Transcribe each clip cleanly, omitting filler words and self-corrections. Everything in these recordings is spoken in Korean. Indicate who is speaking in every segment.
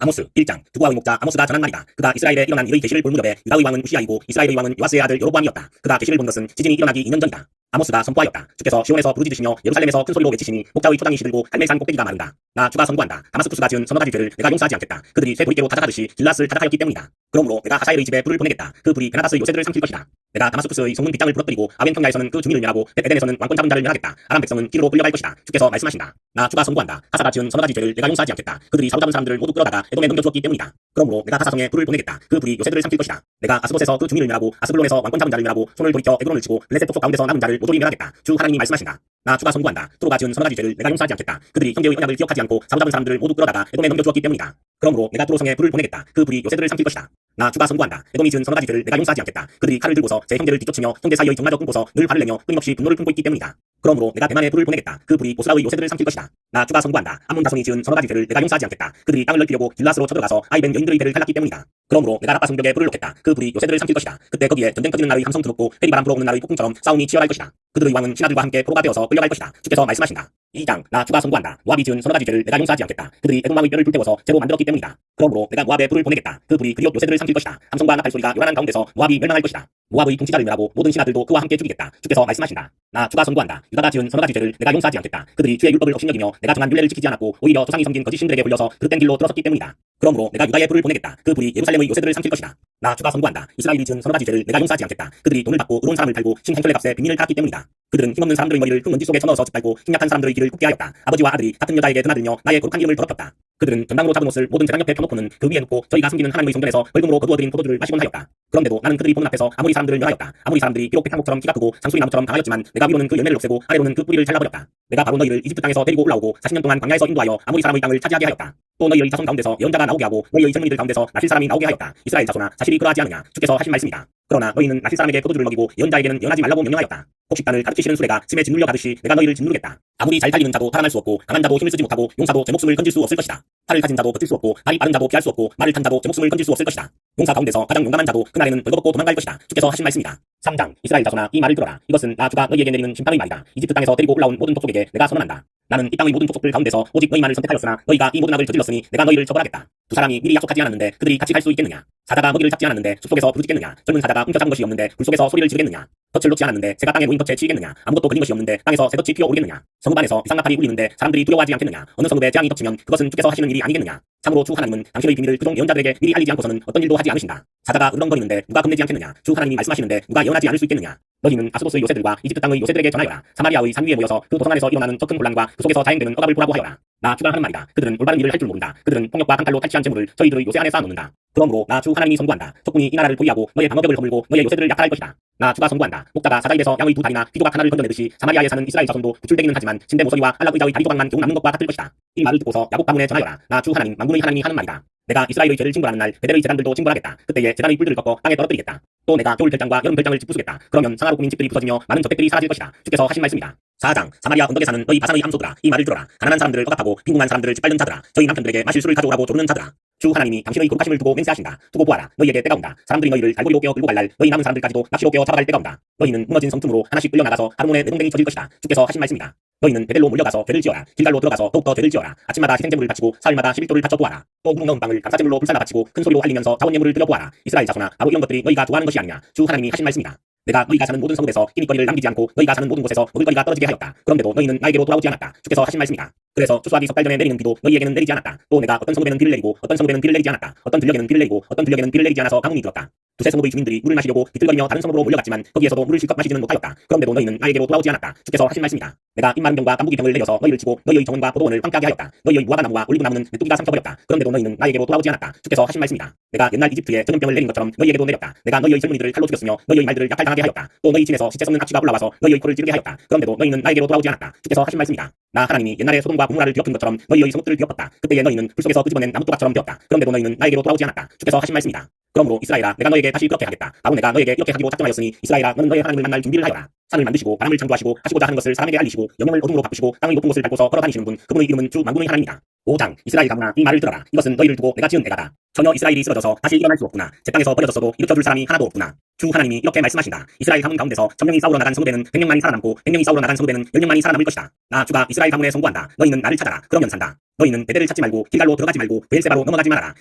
Speaker 1: 아모스 1장. 두고아의 목자 아모스가 전한 말이다. 그가 이스라엘에 일어난 일의 계시를 볼 무렵에 유다의 왕은 우시아이고 이스라엘의 왕은 요아스의 아들 여로보암이었다. 그가 계시를 본 것은 지진이 일어나기 2년 전이다. 아모스가 선포하였다. 주께서 시온에서 부르짖으시며 예루살렘에서 큰 소리로 외치시니 목자의 초장이 시들고 할멜산 꼭대기가 마른다. 나 주가 선고한다. 다마스쿠스가 지은 서너 가지 죄를 내가 용서하지 않겠다. 그들이 쇠 도리깨로 타작하듯이 길랏을 타작하였기 때문이다. 그러므로 내가 하사엘의 집에 불을 보내겠다. 그 불이 베나다스 요새들을 삼킬 것이다. 내가 다마스쿠스의 성문 빗장을 부러뜨리고 아벤 평야에서는 그 주민을 멸하고 벳에덴에서는 왕권 잡은 자를 멸하겠다. 아람 백성은 길로 끌려갈 것이다. 주께서 말씀하신다. 나 주가 선고한다. 하사가 지은 서너 가지 죄를 내가 용서하지 않겠다. 그들이 사로잡은 사람들을 모두 끌어다가 에돔에 넘겨주었기 때문이다. 그러므로 내가 하사성에 불을 보내겠다. 그 불이 요새들을 삼킬 것이다. 내가 아스돗에서 그 주민을 멸하고 아스글론에서 왕권 잡은 자를 멸하고 손을 돌이켜 에그론을 치고 블레셋 족속 가운데서 남은 자를 모조리 멸하겠다. 주 하나님이 말씀하신다. 나 주가 선고한다. 투로가 지은 서너 가지 죄를 내가 용서하지 않겠다. 그들이 형제의 언약을 기억하지 않고 사로잡은 사람들을 모두 끌어다가 에돔에 넘겨주었기 때문이다. 그러므로 내가 투로성에 불을 보내겠다. 그 불이 요새들을 삼킬 것이다. 나 주가 선고한다. 에돔이 지은 서너 가지 죄를 내가 용서하지 않겠다. 그들이 칼을 들고서 제 형제를 뒤쫓으며 형제 사이의 정마저 끊고서 늘 화를 내며 끊임없이 분노를 품고 있기 때문이다. 그러므로 내가 대만에 불을 보내겠다. 그 불이 보스라의 요새들을 삼킬 것이다. 나 주가 선고한다. 암몬 자손이 지은 서너 가지 죄를 내가 용서하지 않겠다. 그들이 땅을 넓히려고 길랏으로 쳐들어가서 아이벤 여인들의 배를 갈랐기 때문이다. 그러므로 내가 라빠 성벽에 불을 놓겠다. 그 불이 요새들을 삼킬 것이다. 그때 거기에 전쟁 터지는 날의 함성 드높고 회리바람 불어오는 날의 폭풍처럼 싸움이 치열할 것이다. 그들의 왕은 신하들과 함께 포로가 되어서 끌려갈 것이다. 주께서 말씀하신다. 2장. 나 주가 선고한다. 모압이 지은 서너 가지 죄를 내가 용서하지 않겠다. 그들이 에돔 왕의 뼈를 불태워서 재로 만들었기 때문이다. 그러므로 내가 모압에 불을 보내겠다. 그 불이 그리옷 요새들을 삼킬 것이다. 함성과 나팔 소리가 요란한 가운데서 모압이 멸망할 것이다. 모압의 통치자를 멸하고 모든 신하들도 그와 함께 죽이겠다. 주께서 말씀하신다. 나 주가 선고한다. 유다가 지은 서너 가지 죄를 내가 용서하지 않겠다. 그들이 주의 율법을 업신여기며 내가 정한 율례를 지키지 않았고 오히려 조상이 섬긴 거짓 신들에게 불려서 그릇된 길로 들어섰기 때문이다. 그러므로 내가 유다에 불을 보내겠다. 그 불이 예루살렘의 요새들을 삼킬 것이다. 나 주가 선고한다. 이스라엘이 지은 서너 가지 죄를 내가 용서하지 않겠다. 그들이 돈을 받고 의로운 사람을 팔고 신행철의 값에 빈민을 깔았기 때문이다. 그들은 힘없는 사람들의 머리를 흙먼지 속에 쳐넣어서 짓밟고 힘약한 사람들의 길을 굽게 하였다. 아버지와 아들이 같은 여자에게 드나들며 나의 거룩한 이름을 더럽혔다. 그들은 전당으로 잡은 옷을 모든 재단 옆에 펴놓고는 그 위에 놓고 저희가 섬기는 하나님의 성전에서 벌금으로 거두어들인 포도주를 마시곤 하였다. 그런데도 나는 그들이 보는 앞에서 아모리 사람들을 멸하였다. 아모리 사람들이 비록 백향목처럼 키가 크고 상수리 나무처럼 강하였지만 내가 위로는 그 열매를 없애고 아래로는 그 뿌리를 잘라버렸다. 내가 바로 너희를 이집트 땅에서 데리고 올라오고 40년 동안 광야에서 인도하여 아모리 사람의 땅을 차지하게 하였다. 또 너희의 자손 가운데서 예언자가 나오게 하고 너희의 젊은이들 가운데서 나실 사람이 나오게 하였다. 이스라엘 자손아 사실이 그러하지 않느냐. 주께서 하신 말씀이다. 그러나 너희는 나실 사람에게 포도주를 먹이고 예언자에게는 예언하지 말라고 명령하였다. 곡식단을 가득히시는 수레가 짐에 짓눌려 가듯이 내가 너희를 짓누르겠다. 아무리 잘 달리는 자도 살아날 수 없고 강한 자도 힘을 쓰지 못하고 용사도 제 목숨을 건질 수 없을 것이다. 팔을 가진 자도 버틸 수 없고 발이 빠른 자도 피할 수 없고 말을 탄 자도 제 목숨을 건질 수 없을 것이다. 용사 가운데서 가장 용감한 자도 그날에는 벌거벗고 도망갈 것이다. 주께서 하신 말씀이다. 3장. 이스라엘 자손아 이 말을 들어라. 이것은 나 주가 너희에게 내리는 심판의 말이다. 이집트 땅에서 데리고 올라온 모든 족속에게 내가 선언한다. 나는 이 땅의 모든 족속들 가운데서 오직 너희만을 선택하였으나 너희가 이 모든 악을 저질렀으니 내가 너희를 처벌하겠다. 두 사람이 미리 약속하지 않았는데 그들이 같이 갈 수 있겠느냐. 사자가 먹이를 잡지 않았는데 숲속에서 부르짖겠느냐. 젊은 사자가 훔쳐잡은 것이 없는데 불속에서 소리를 지르겠느냐. 덫을 놓지 않았는데 새가 땅에 놓인 덫에 치이겠느냐. 아무것도 걸린 것이 없는데 땅에서 새덫이 피어오르겠느냐. 성읍안에서 비상나팔이 울리는데 사람들이 두려워하지 않겠느냐. 어느 성읍에 재앙이 덮치면 그것은 주께서 하시는 일이 아니겠느냐. 참으로 주 하나님은 당신의 비밀을 그종 예언자들에게 미리 알리지 않고서는 어떤 일도 하지 않으신다. 사자가 으렁거리는데 누가 겁내지 않겠느냐. 주 하나님이 말씀하시는데 누가 예언하지 않을 수 있겠느냐. 너희는 아스돗의 요새들과 이집트 땅의 요새들에게 전하여라. 사마리아의 산 위에 모여서 그 도성 안에서 일어나는 저 큰 혼란과 그 속에서 자행되는 억압을 보라고 하여라. 나 주가 하는 말이다. 그들은 올바른 일을 할 줄 모른다. 그들은 폭력과 강칼로 탈취한 재물을 저희들의 요새 안에 쌓아놓는다. 그러므로 나 주 하나님이 선고한다. 적군이 이 나라를 포위하고 너의 방어벽을 허물고 너의 요새들을 약탈할 것이다. 나 주가 선고한다. 목자가 사자 입에서 양의 두 다리나 귀조각 하나를 건져내듯이 사마리아에 사는 이스라엘 자손도 구출되기는 하지만 신대 모서리와 안락 의자의 다리 조각만 겨우 남는 것과 같을 것이다. 이 말을 듣고서 야곱 가문에 전하여라. 나 주 하나님 만군의 하나님이 하는 말이다. 내가 이스라엘의 죄를 징벌하는 날 베델의 제단들도 징벌하겠다. 그때에 제단의 뿔들을 꺾어 땅에 떨어뜨리겠다. 또 내가 겨울 별장과 여름 별장을 짓부수겠다. 그러면 상하로 꾸민 집들이 부서지며 많은 저택들이 사라질 것이다. 주께서 하신 말씀이다. 4장. 사마리아 언덕에 사는 너희 바산의 암소들아 이 말을 들어라. 가난한 사람들을 억압하고 빈궁한 사람들을 짓밟는 자들아 저희 남편들에게 마실 술을 가져오라고 조르는 자들아 주 하나님이 당신의 거룩하심을 두고 맹세하신다. 두고 보아라. 너희에게 때가 온다. 사람들이 너희를 갈고리로 깨어 끌고 갈 날 너희 남은 사람들까지도 낚시로 깨어 잡아갈 때가 온다. 너희는 무너진 성틈으로 하나씩 끌려나가서 하루몬에 내동댕이 쳐질 것이다. 주께서 하신 말씀이다. 너희는 베델로 몰려가서 죄를 지어라. 길갈로 들어가서 더욱더 죄를 지어라. 아침마다 희생제물을 바치고 사흘마다 11도를 바쳐 보아라. 또 무릉 넣은 빵을 감사제물로 불사나 바치고 큰 소리로 알리면서 자원예물을 드려보아라. 이스라엘 자손아 바로 이런 것들이 너희가 좋아하는 것이 아니냐. 주 하나님이 하신 말씀이다. 내가 너희가 사는 모든 성읍에서 끼니거리를 남기지 않고 너희가 사는 모든 곳에서 먹을거리가 떨어지게 하였다. 그런데도 너희는 나에게로 돌아오지 않았다. 주께서 하신 말씀이다. 그래서 추수하기 석 달 전에 내리는 비도 너희에게는 내리지 않았다. 또 내가 어떤 성읍에는 비를 내리고 어떤 성읍에는 비를 내리지 않았다. 어떤 들녘에는 비를 내리고 어떤 들녘에는 비를 내리지 않아서 가뭄이 들었다. 두세 성읍의 주민들이 물을 마시려고 비틀거리며 다른 성읍으로 몰려갔지만 거기에서도 물을 실컷 마시지는 못하였다. 그런데도 너희는 나에게로 돌아오지 않았다. 주께서 하신 말씀이다. 내가 입마른병과 깐부기병을 내려서 너희를 치고 너희의 정원과 포도원을 황폐하게 하였다. 너희의 무화과나무와 올리브나무는 메뚜기가 삼켜버렸다. 그런데도 너희는 나에게로 돌아오지 않았다. 주께서 하신 말씀이다. 내가 옛날 이집트에 전염병을 내린 것처럼 너희에게도 내렸다. 내가 너희의 젊은이들을 칼로 죽였으며 너희의 말들을 약탈당하게 하였다. 또 너희 진에서 시체 썩는 악취가 올라와서 너희의 코를 찌르게 하였다. 그런데도 너희는 나에게로 돌아오지 않았다. 주께서 하신 말씀이다. 나 하나님이 옛날에 소돔과 고모라를 뒤엎은 것처럼 너희의 성읍들을 뒤엎었다. 그때에 너희는 불 속에서 끄집어낸 나무토각처럼 되었다. 그런데도 너희는 나에게로 돌아오지 않았다. 주께서 하신 말씀이다. 그러므로 이스라엘아 내가 너에게 다시 그렇게 하겠다. 바로 내가 너에게 이렇게 하기로 작정하였으니 이스라엘아 너는 너의 하나님을 만날 준비를 하여라. 산을 만드시고 바람을 창조하시고 하시고자 하는 것을 사람에게 알리시고 영영을 어둠으로 바꾸시고 땅의 높은 곳을 밟고서 걸어다니시는 분 그분의 이름은 주 만군의 하나님이다. 5장 이스라엘 가문아 이 말을 들어라. 이것은 너희를 두고 내가 지은 애가다. 전혀 이스라엘이 쓰러져서 다시 일어날 수 없구나. 제 땅에서 버려졌어도 일으켜줄 사람이 하나도 없구나. 주 하나님이 이렇게 말씀하신다. 이스라엘 가문 가운데서 1000명이 싸우러 나간 성도대는 100명만이 살아남고 100명이 싸우러 나간 성도대는 10명만이 살아남을 것이다. 나 주가 이스라엘 가문에 선고한다. 너희는 나를 찾아라. 그러면 산다. 너희는 베델을 찾지 말고 길갈로 들어가지 말고 베엘세바로 넘어가지 말아라.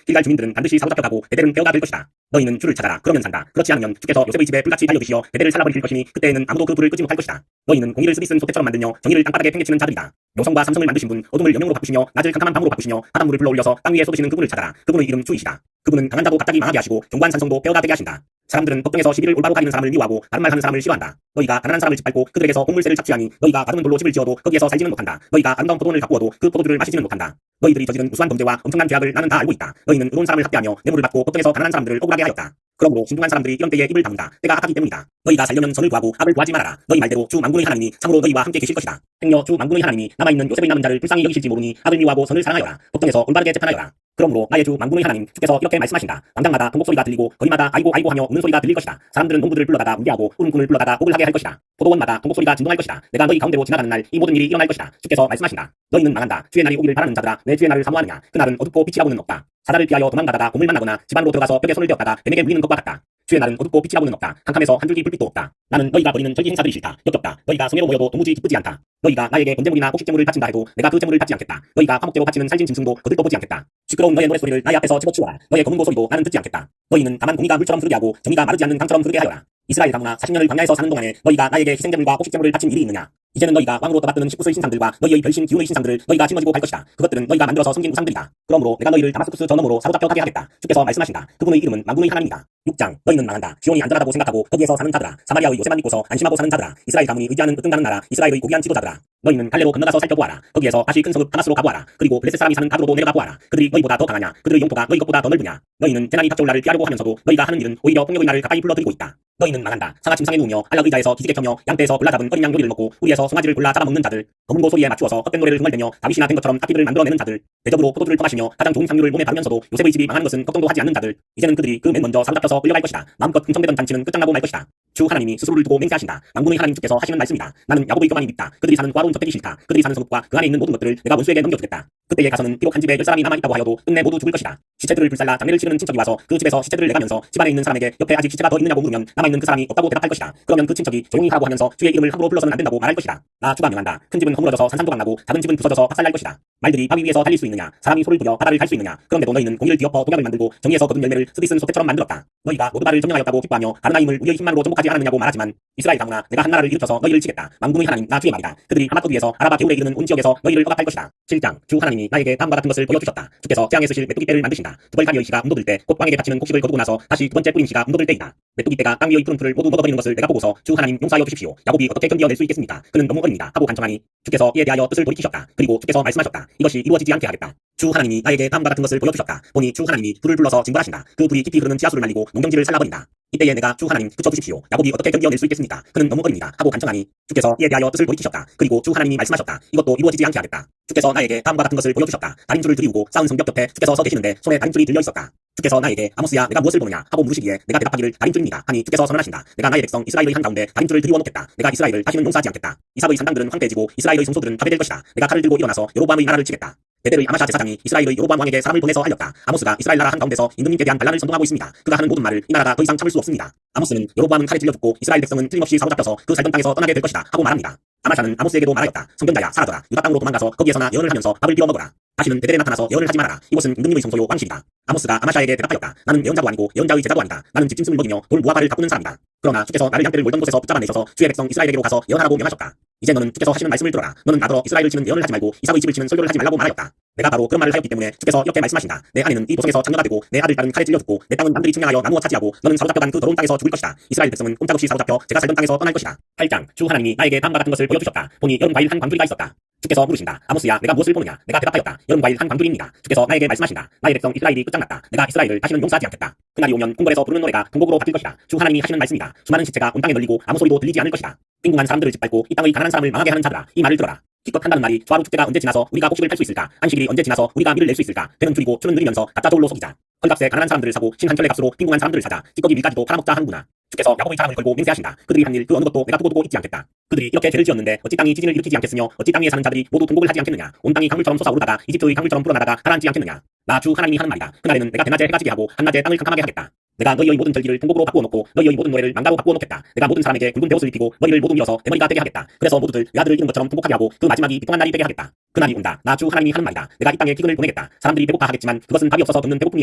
Speaker 1: 길갈 주민들은 반드시 사로잡혀가고 베델은 폐허가 될 것이다. 너희는 주를 찾아라. 그러면 산다. 그렇지 않으면 주께서 요셉의 집에 불같이 달려드시어 베델을 살라버리실 것이니 그때에는 아무도 그 불을 끄지 못할 것이다. 너희는 공의를 쓰디쓴 소떼처럼 만드며 정의를 땅바닥에 팽개치는 자들이다. 요성과 삼성을 만드신 분, 어둠을 여명으로 바꾸시며 낮을 캄캄한 밤으로 바꾸시며 바닷물을 불러올려서 땅 위에 쏟으시는 그분을 찾아라. 그분의 이름 주이시다. 그분은 강한 자도 갑자기 망하게 하시고 견고한 산성도 폐허가 되게 하신다. 사람들은 걱정에서 시비를 올바로 가리는 사람을 미워하고 바른 말 하는 사람을 싫어한다. 너희가 가난한 사람을 짓밟고 그들에게서 곡물세를 착취하니 너희가 가둔 돌로 집을 지어도 거기에서 살지는 못한다. 너희가 아름다운 포도원을 가꾸어도 그 포도주를 마시지는 못한다. 너희들이 저지른 우수한 범죄와 엄청난 죄악을 나는 다 알고 있다. 너희는 의로운 사람을 학대하며 뇌물을 받고 걱정해서 가난한 사람들을 억울하게 하였다. 그러므로 신중한 사람들이 이런 때에 입을 다문다. 때가 악하기 때문이다. 너희가 살려면 선을 구하고 악을 구하지 말아라. 너희 말대로 주 만군의 하나님이 참으로 너희와 함께 계실 것이다. 행여 주 만군의 하나님이 남아있는 요셉의 남은 자를 불쌍히 여기실지 모르니 악을 미워하고 선을 사랑하여라. 걱정해서 올바르게 재판하여라. 그러므로 나의 주 만군의 하나님 주께서 이렇게 말씀하신다. 광장마다 통곡 소리가 들리고 거리마다 아이고 아이고 하며 우는 소리가 들릴 것이다. 사람들은 농부들을 불러다가 문대하고 울음꾼을 불러다가 곡을 하게 할 것이다. 포도원마다 통곡 소리가 진동할 것이다. 내가 너희 가운데로 지나가는 날 이 모든 일이 일어날 것이다. 주께서 말씀하신다. 너희는 망한다. 주의 날이 오기를 바라는 자들아 내 주의 날을 사모하느냐. 그날은 어둡고 빛이라고는 없다. 사자를 피하여 도망가다가 곰을 만나거나 집 안으로 들어가서 벽에 손을 대었다가 뱀에게 물리는 것과 같다. 주의 날은 어둡고 빛이라고는 없다. 캄캄해서 한 줄기 불빛도 없다. 나는 너희가 벌이는 절기 행사들이 싫다. 역겹다. 너희가 성회로 모여도 도무지 기쁘지 않다. 너희가 나에게 번제물이나 곡식제물을 바친다 해도 내가 그 제물을 받지 않겠다. 너희가 화목제로 바치는 살진 짐승도 거들떠보지 않겠다. 시끄러운 너의 노랫소리를 나의 앞에서 집어치워라. 너의 검은 고소리도 나는 듣지 않겠다. 너희는 다만 공의가 물처럼 흐르게 하고 정의가 마르지 않는 강처럼 흐르게 하여라. 이스라엘 가문아 40년을 광야에서 사는 동안에 너희가 나에게 희생제물과 곡식제물을 바친 일이 있느냐. 이제는 너희가 왕으로 떠받드는 십구스의 신상들과 너희의 별신 기운의 신상들을 너희가 짊어지고 갈 것이다. 그것들은 너희가 만들어서 섬긴 우상들이다. 그러므로 내가 너희를 다마스쿠스 저 너머로 사로잡혀 가게 하겠다. 주께서 말씀하신다. 그분의 이름은 만군의 하나님이다. 6장 너희는 망한다. 시온이 안전하다고 생각하고 거기에서 사는 자들아. 사마리아의 요새만 믿고서 안심하고 사는 자들아. 이스라엘 가문이 의지하는 으뜸가는 나라. 이스라엘의 고귀한 지도자들아. 너희는 갈래로 건너가서 살펴보아라. 거기에서 다시 큰 성읍 다마스로 가보아라. 그리고 블레셋 사람이 사는 가드로도 내려가 보아라. 그들이 너희보다 더 강하냐. 그들의 영토가 너희 것보다 더 넓으냐. 너희는 재난이 닥쳐올 날을 피하려고 하면서도 너희가 하는 일은 오히려 폭력의 날을 가까이 불러들이고 있다. 너희는 망한다. 상하 침상에 누우며 안락 의자에서 기지개 켜며 양떼에서 골라 잡은 어린 양 요리를 먹고 우리에서 송아지를 골라 잡아먹는 자들. 검은 고소리에 맞추어서 헛된 노래를 흥얼대며 다윗이나 된 것처럼 악기들을 만들어내는 자들. 대접으로 포도주를 퍼마시며 가장 좋은 향유를 몸에 바르면서도 요셉의 집이 망하는 것은 걱정도 하지 않는 자들. 이제는 그들이 그 맨 먼저 사로잡혀서 끌려갈 것이다. 마음껏 흥청대던 잔치는 끝장나고 말 것이다. 주 하나님이 스스로를 두고 맹세하신다. 만군의 하나님 주께서 하시는 말씀이다. 나는 야곱의 교만이 밉다. 그들이 사는 과로운 저택이 싫다. 그들이 사는 성읍과 그 안에 있는 모든 것들을 내가 원수에게 넘겨주겠다. 그때에 가서는 비록 한 집에 10사람이 남아있다고 하여도 끝내 모두 죽을 것이다. 시체들을 불살라 장례를 치르는 친척이 와서 그 집에서 시체들을 내가면서 집안에 있는 사람에게 옆에 아직 시체가 더 있느냐고 물으면 남아있는 그 사람이 없다고 대답할 것이다. 그러면 그 친척이 조용히 하라고 하면서 주의 이름을 함부로 불러서는 안 된다고 말할 것이다. 나 주가 명한다. 큰 집은 허물어져서 산산조각 나고 작은 집은 부서져서 박살날 것이다. 말들이 바위 위에서 달릴 수 있느냐. 사람이 소를 부려 바다를 갈 수 있느냐. 그런데도 너희는 공의를 뒤엎어 독약을 만들고 정의에서 거둔 열매를 쓰디쓴 소떼처럼 만들었다. 너희가 모두 나를 점령하였다고 기뻐하며 다른 아임을 우리의 힘만으로 정복하지 않았느냐고 말하지만 이스라엘 가문아 내가 한 나라를 일으켜서 너희를 치겠다. 만군의 하나님 나 주의 말이다. 그들이 하맛 위에서 아라바 게울에 이르는 온 지역에서 너희를 억압할 것이다. 7장 주 하나님이 나에게 다음과 같은 것을 보여주셨다. 주께서 태양에 쓰실 메뚜기 떼를 만드신다. 두벌가니의 씨가 움돋을 때 곧 왕에게 바치는 곡식을 거두고 나서 다시 두 번째 뿌린 씨가 움돋을 때이다. 메뚜기 떼가 땅 위의 푸른 풀을 모두 먹어버리는 것을 내가 보고서 주 하나님 용서하여 주십시오. 야곱이 어떻게 견뎌낼 수 있겠습니까? 그는 너무 어립니다. 하고 간청하니 주께서 이에 대하여 뜻을 돌이키셨다. 그리고 주께서 말씀하셨다. 이것이 이루어지지 않게 하겠다. 주 하나님이 나에게 다음과 같은 것을 보여주셨다. 보니 주 하나님이 불을 불러서 징벌하신다. 그 불이 깊이 흐르는 지하수를 날리고 농경지를 살라버린다. 이때에 내가 주 하나님 그쳐주십시오. 야곱이 어떻게 견뎌낼 수 있겠습니까? 그는 너무 어립니다. 하고 간청하니 주께서 이에 대하여 뜻을 돌이키셨다. 그리고 주 하나님이 말씀하셨다. 이것도 이루어지지 않게 하겠다. 주께서 나에게 다음과 같은 것을 보여주셨다. 다림줄을 들이우고 쌓은 성벽 곁에 주께서 서 계시는데 손에 다림줄이 들려 있었다. 주께서 나에게 아모스야 내가 무엇을 보느냐 하고 물으시기에 내가 대답하기를 다림줄입니다. 하니 주께서 선언하신다. 내가 나의 백성 이스라엘의 한가운데 다림줄을 들이워 놓겠다. 내가 이스라엘을 다시는 용서하지 않겠다. 이삭의 산당들은 황폐해지고 이스라엘의 성소들은 파괴될 것이다. 내가 칼을 들고 일어나서 여로보암의 나라를 치겠다. 베델의 아마샤 제사장이 이스라엘의 여로보암 왕에게 사람을 보내서 알렸다. 아모스가 이스라엘 나라 한가운데서 임금님께 대한 반란을 선동하고 있습니다. 그가 하는 모든 말을 이 나라가 더 이상 참을 수 없습니다. 아모스는 여로보암은 칼에 찔려 죽고 이스라엘 백성은 틀림없이 사로잡혀서 그 살던 땅에서 떠나게 될 것이다 하고 말합니다. 아마샤는 아모스에게도 말하였다. 성견자야 사라져라. 유다 땅으로 도망가서 거기에서나 예언을 하면서 밥을 비워 먹어라. 다시는 베델에 나타나서 예언을 하지 말아라. 이곳은 임금님의 성소요 왕실이다. 아모스가 아마샤에게 대답하였다. 나는 예언자도 아니고 예언자의 제자도 아니다. 나는 집짐승을 먹이며 돌 무화과를 가꾸는 사람이다. 그러나 주께서 나를 양떼를 몰던 곳에서 붙잡아내셔서 주의 백성 이스라엘에게로 가서 예언하라고 명하셨다. 이제 너는 주께서 하시는 말씀을 들어라. 너는 나더러 이스라엘을 치는 예언을 하지 말고 이삭의 집을 치는 설교를 하지 말라고 말하였다. 내가 바로 그런 말을 하였기 때문에 주께서 이렇게 말씀하신다. 내 아내는 이 보석에서 장녀가 되고 내 아들 칼에 찔려 죽고 내 땅은 남들이 측량하여 나누어 차지하고 너는 사로잡혀간 그 더러운 땅에서 죽을 것이다. 이스라엘 백성은 꼼짝없이 사로잡혀 제가 살던 땅에서 떠날 것이다. 8장 주 하나님이 나에게 다음과 같은 것을 보여주셨다. 보니 여름과일 한 광주리가 있었다. 주께서 물으신다. 아모스야 내가 무엇을 보느냐. 내가 대답하였다. 여름과일 한 광주리입니다. 주께서 나에게 말씀하신다. 나의 백성 이스라엘이 끝장났다. 내가 이스라엘을 다시는 용서하지 않겠다. 그날이 오면 궁궐에서 부르는 노래가 궁곡으로 바뀔 것이다. 주 하나님이 하시는 말씀이다. 수많은 시체가 온 땅에 널리고 아무 소리도 들리지 않을 것이다. 빈궁한 사람들을 짓밟고 이 땅의 가난한 사람을 망하게 하는 자들아 이 말을 들어라. 기껏 한다는 말이 좌로 축제가 언제 지나서 우리가 곡식을 팔 수 있을까? 안식일이 언제 지나서 우리가 밀을 낼 수 있을까? 배는 줄이고 추는 느리면서 가짜 저울로 속이자. 헐값에 가난한 사람들을 사고 신한켤레 값으로 빈궁한 사람들을 사자 찌꺼기 밀가지도 팔아먹자 하는구나. 주께서 야곱의 자랑을 걸고 맹세하신다. 그들이 한 일 그 어느 것도 내가 두고 있지 않겠다. 그들이 이렇게 죄를 지었는데 어찌 땅이 지진을 일으키지 않겠으며 어찌 땅 위에 사는 자들이 모두 통곡을 하지 않겠느냐. 온 땅이 강물처럼 솟아오르다가 이집트의 강물처럼 불어나다가 가라앉지 않겠느냐. 나 주 하나님이 하는 말이다. 그날에는 내가 대낮에 해가 지게 하고 한낮에 땅을 캄캄하게 하겠다. 내가 너희의 모든 절기를 통곡으로 바꾸어 놓고 너희의 모든 노래를 망가로 바꾸어 놓겠다. 내가 모든 사람에게 굵은 베옷을 입히고 너희를 모두 밀어서 대머리가 되게 하겠다. 그래서 모두들 외아들을 잃은 것처럼 통곡하게 하고 그 마지막이 비통한 날이 되게 하겠다. 그날이 온다. 나 주 하나님이 하는 말이다. 내가 이 땅에 기근을 보내겠다. 사람들이 배고파 하겠지만 그것은 밥이 없어서 겪는 배고픔이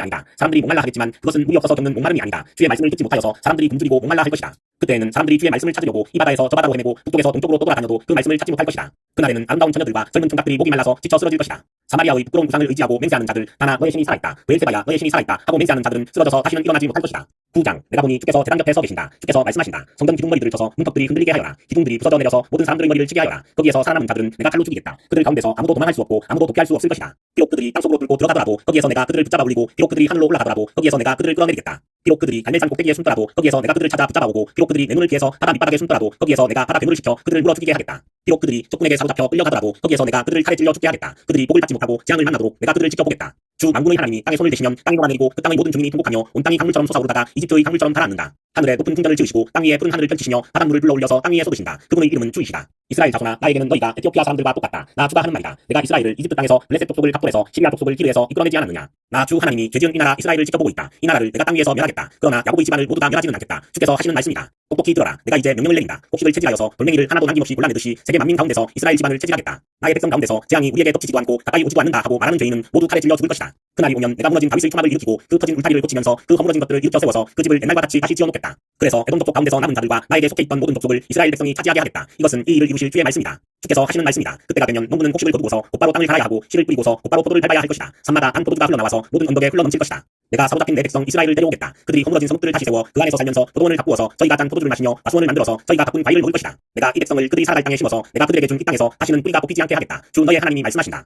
Speaker 1: 아니다. 사람들이 목말라 하겠지만 그것은 물이 없어서 겪는 목마름이 아니다. 주의 말씀을 듣지 못하여서 사람들이 굶주리고 목말라 할 것이다. 그때에는 사람들이 주의 말씀을 찾으려고 이 바다에서 저 바다로 헤매고 북쪽에서 동쪽으로 떠돌아다녀도 그 말씀을 찾지 못할 것이다. 그날에는 아름다운 처녀들과 젊은 총각들이 목이 말라서 지쳐 쓰러질 것이다. 사마리아의 부끄러운 우상을 의지하고 맹세하는 자들 다나 너의 신이 살아있다. 베엘세바야 너의 신이 살아있다 하고 맹세하는 자들은 쓰러져서 다시는 일어나지 못할 것이다. 9장 내가 보니 주께서 제단 곁에 서 계신다. 주께서 말씀하신다. 성전 기둥머리들을 쳐서 문턱들이 흔들리게 하여라. 기둥들이 부서져 내려서 모든 사람들의 머리를 치게 하여라. 거기에서 살아남은 자들은 내가 칼로 죽이겠다. 그들 가운데서 아무도 도망할 수 없고 아무도 도피할 수 없을 것이다. 비록 그들이 땅속으로 뚫고 들어가더라도 거기에서 내가 그들을 붙잡아 올리고 비록 그들이 하늘로 올라가더라도 거기에서 내가 그들을 끌어내리겠다. 비록 그들이 갈멜산 꼭대기에 숨더라도 거기에서 내가 그들을 찾아 붙잡아오고 비록 그들이 내 눈을 피해서 바다 밑바닥에 숨더라도 거기에서 내가 바다 괴물을 시켜 그들을 물어 죽이게 하겠다. 비록 그들이 적군에게 사로잡혀 끌려가더라도 거기에서 내가 그들을 칼에 찔려 죽게 하겠다. 그들이 복을 받지 못하고 재앙을 만나도록 내가 그들을 지켜보겠다. 주 만군의 하나님이 땅에 손을 대시면 땅이 녹아내리고 그 땅의 모든 주민이 통곡하며 온 땅이 강물처럼 솟아오르다가 이집트의 강물처럼 가라앉는다. 하늘에 높은 궁전을 지으시고 땅 위에 푸른 하늘을 펼치시며 바닷물을 불러올려서 땅 위에 쏟으신다. 그분의 이름은 주이시다. 이스라엘 자손아 나에게는 너희가 에티오피아 사람들과 똑같다. 나 주가 하는 말이다. 내가 이스라엘을 이집트 땅에서 블레셋 족속을 갑돌에서 시리아 족속을 기르에서 이끌어내지 않았느냐. 나 주 하나님이 죄지은 이 나라 이스라엘을 지켜보고 있다. 이 나라를 내가 땅 위에서 멸하겠다. 그러나 야곱의 집안을 모두 다 멸하지는 않겠다. 주께서 하시는 말씀이다. 똑똑히 들어라. 내가 이제 명령을 내린다. 곡식을 체질하여서 돌멩이를 하나도 남김없이 골라내듯이 세계 만민 가운데서 이스라엘 집안을 체질하겠다. 나의 백성 가운데서 재앙이 우리에게 덮치지도 않고 가까이 오지도 않는다 하고 말하는 죄인은 모두 칼에 찔려 죽을 것이다. 그날이 오면 내가 무너진 다윗의 초막을 일으키고 그 터진 울타리를 고치면서 그 허물어진 것들을 일으켜 세워서 그 집을 옛날과 같이 다시 지어놓겠다. 그래서 에돔 족속 가운데서 남은 자들과 나에게 속해 있던 모든 족속을 이스라엘 백성이 차지하게 하겠다. 이것은 이 일을 이루실 주의 말씀이다. 주께서 하시는 말씀이다. 그때가 되면 농부는 곡식을 거두고서 곧바로 땅을 갈아야 하고 씨를 뿌리고서 곧바로 포도를 밟아야 할 것이다. 산마다 한 포도주가 흘러나와서 모든 언덕에 흘러넘칠 것이다. 내가 사로잡힌 내 백성 이스라엘을 데려오겠다. 그들이 허물어진 성읍들을 다시 세워 그 안에서 살면서 포도원을 가꾸어서 저희가 짠 포도주를 마시며 마수원을 만들어서 저희가 가꾼 과일을 먹을 것이다. 내가 이 백성을 그들이 살아갈 땅에 심어서 내가 그들에게 준 이 땅에서 다시는 뿌리가 뽑히지 않게 하겠다. 주 너의 하나님이 말씀하신다.